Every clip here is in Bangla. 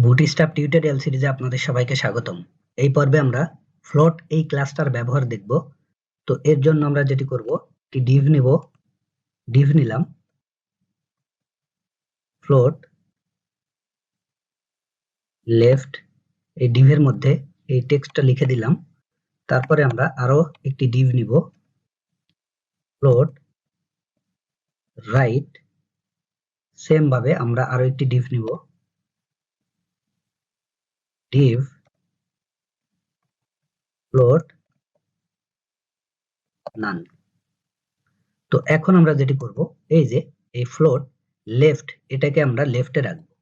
বুটস্ট্র্যাপ টিউটোরিয়াল সিরিজে আপনাদের সবাইকে স্বাগতম। এই পর্বে আমরা ফ্লোট এই ক্লাসটার ব্যবহার দেখব। তো এর জন্য আমরা যেটি করব, একটি ডিভ নিব, ডিভ নিলাম, ফ্লোট লেফট, এই ডিভের মধ্যে এই টেক্সটটা লিখে দিলাম। তারপরে আমরা আরো একটি ডিভ নিব, ফ্লোট রাইট, সেম ভাবে আমরা আরো একটি ডিভ নিব, ডিভ ফ্লোট নান। তো এখন আমরা যেটি করব, এই যে এই ফ্লোট লেফট, এটাকে আমরা লেফটে রাখবো।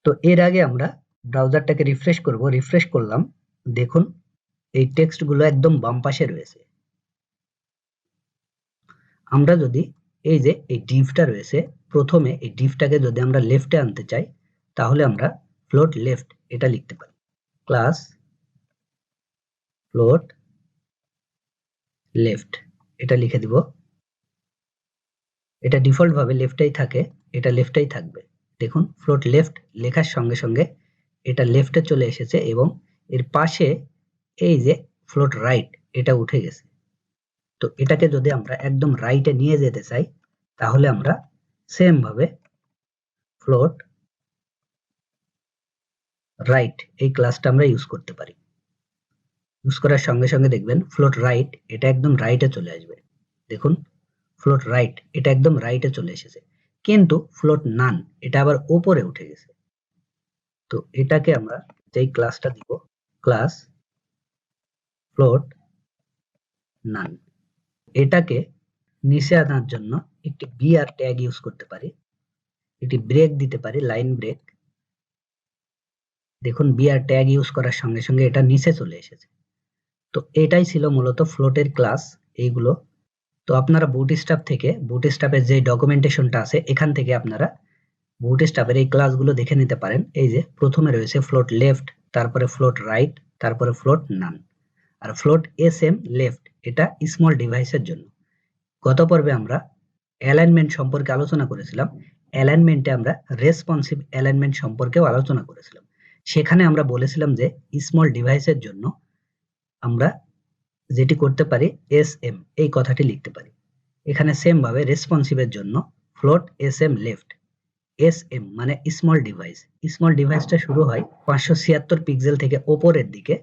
তো এর আগে আমরা ব্রাউজারটাকে রিফ্রেশ করব, রিফ্রেশ করলাম, দেখুন এই টেক্সটগুলো একদম বাম পাশে রয়েছে। আমরা যদি এই যে এই ডিভটা রয়েছে, প্রথমে এই ডিভটাকে যদি আমরা লেফটে আনতে চাই, তাহলে আমরা ফ্লোট লেফট এটা লিখতে পারি, ক্লাস ফ্লোট লেফট এটা লিখে দিব। এটা ডিফল্ট ভাবে লেফটেই থাকে, এটা লেফটেই থাকবে। দেখুন ফ্লোট লেফট লেখার সঙ্গে সঙ্গে এটা লেফটে চলে এসেছে এবং এর পাশে এই যে ফ্লোট রাইট এটা উঠে গেছে। তো এটাকে যদি আমরা একদম রাইটে নিয়ে যেতে চাই, তাহলে আমরা সেম ভাবে ফ্লোট রাইট এই ক্লাসটা আমরা ইউজ করতে পারি। ইউজ করার সঙ্গে সঙ্গে দেখবেন ফ্লোট রাইট এটা একদম রাইটে চলে আসবে। দেখুন ফ্লোট রাইট এটা একদম রাইটে চলে এসেছে, কিন্তু ফ্লোট নান এটা আবার উপরে উঠে গেছে। তো এটাকে আমরা যেই ক্লাসটা দিব, ক্লাস ফ্লোট নান, এটাকে নিচে আনার জন্য একটি বিআর ট্যাগ ইউজ করতে পারি, একটি ব্রেক দিতে পারি, লাইন ব্রেক। দেখুন বিআর ট্যাগ ইউজ করার সঙ্গে সঙ্গে এটা নিচে চলে এসেছে। তো এটাই ছিল মূলত ফ্লোটের ক্লাস এইগুলো। তো আপনারা বুটস্ট্র্যাপ থেকে, বুটস্ট্র্যাপের যে ডকুমেন্টেশনটা আছে এখান থেকে আপনারা বুটস্ট্র্যাপের এই ক্লাসগুলো দেখে নিতে পারেন। এই যে প্রথমে রয়েছে ফ্লোট লেফট, তারপরে ফ্লোট রাইট, তারপরে ফ্লোট নান। আর ফ্লোট এসএম লেফট এটা স্মল ডিভাইসের জন্য। গত পর্বে আমরা অ্যালাইনমেন্ট সম্পর্কে আলোচনা করেছিলাম। অ্যালাইনমেন্টে আমরা রেসপন্সিভ অ্যালাইনমেন্ট সম্পর্কেও আলোচনা করেছিলাম। সেখানে আমরা বলেছিলাম যে স্মল ডিভাইসের জন্য আমরা যেটি করতে পারি, এসএম এই কথাটি লিখতে পারি। এখানে সেম ভাবে রেসপন্সিভের জন্য ফ্লোট এসএম লেফট, এসএম মানে স্মল ডিভাইস। স্মল ডিভাইসটা শুরু হয় 576 পিক্সেল থেকে ওপরের দিকে।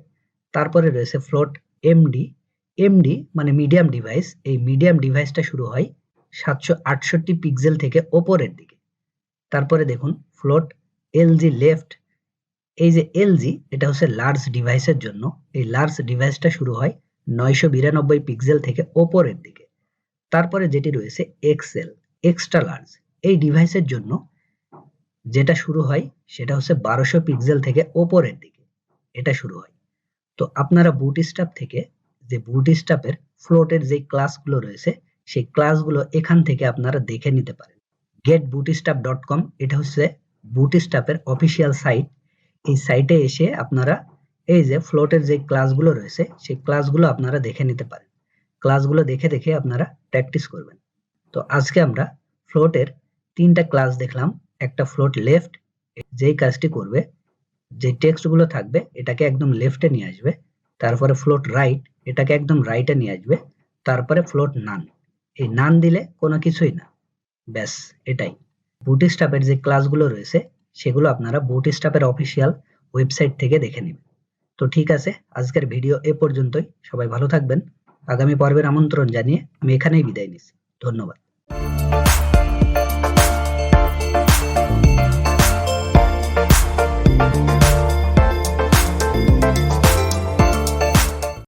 তারপরে রয়েছে ফ্লোট এমডি, এমডি মানে মিডিয়াম ডিভাইস। এই মিডিয়াম ডিভাইসটা শুরু হয় 768 পিক্সেল থেকে ওপরের দিকে। তারপরে দেখুন ফ্লোট এলজি লেফট, এই যে এলজি এটা হচ্ছে লার্জ ডিভাইসের জন্য। এই লার্জ ডিভাইসটা শুরু হয় 992 পিক্সেল থেকে ওপরের দিকে। তারপরে যেটি রয়েছে এক্সেল, এক্সট্রা লার্জ, এই ডিভাইসের জন্য যেটা শুরু হয় সেটা হচ্ছে 1200 পিক্সেল থেকে ওপরের দিকে এটা শুরু হয়। তো আপনারা বুটস্ট্র্যাপ থেকে যে বুটস্ট্র্যাপের ফ্লোটের যে ক্লাসগুলো রয়েছে সেই ক্লাসগুলো এখান থেকে আপনারা দেখে নিতে পারেন। getbootstrap.com এটা হচ্ছে বুটস্ট্র্যাপের অফিসিয়াল সাইট। এই সাইটে এসে আপনারা এই যে ফ্লোটের যে ক্লাসগুলো রয়েছে সেই ক্লাসগুলো আপনারা দেখে নিতে পারেন। ক্লাসগুলো দেখে দেখে আপনারা প্র্যাকটিস করবেন। তো আজকে আমরা ফ্লোটের 3টা ক্লাস দেখলাম। একটা ফ্লোট লেফট, যেই কাজটি করবে, যে টেক্সটগুলো থাকবে এটাকে একদম লেফটে নিয়ে আসবে। তারপরে ফ্লোট রাইট এটাকে একদম রাইটে নিয়ে আসবে। তারপরে ফ্লোট নান, এই নান দিলে কোনো কিছুই না, ব্যাস এটাই। বুটস্ট্র্যাপের যে ক্লাসগুলো রয়েছে সেগুলো আপনারা বুটস্ট্র্যাপের অফিসিয়াল ওয়েবসাইট থেকে দেখে নেবেন। তো ঠিক আছে, আজকের ভিডিও এ পর্যন্তই। সবাই ভালো থাকবেন। আগামী পর্বের আমন্ত্রণ জানিয়ে আমি এখানেই বিদায় নিচ্ছি। ধন্যবাদ।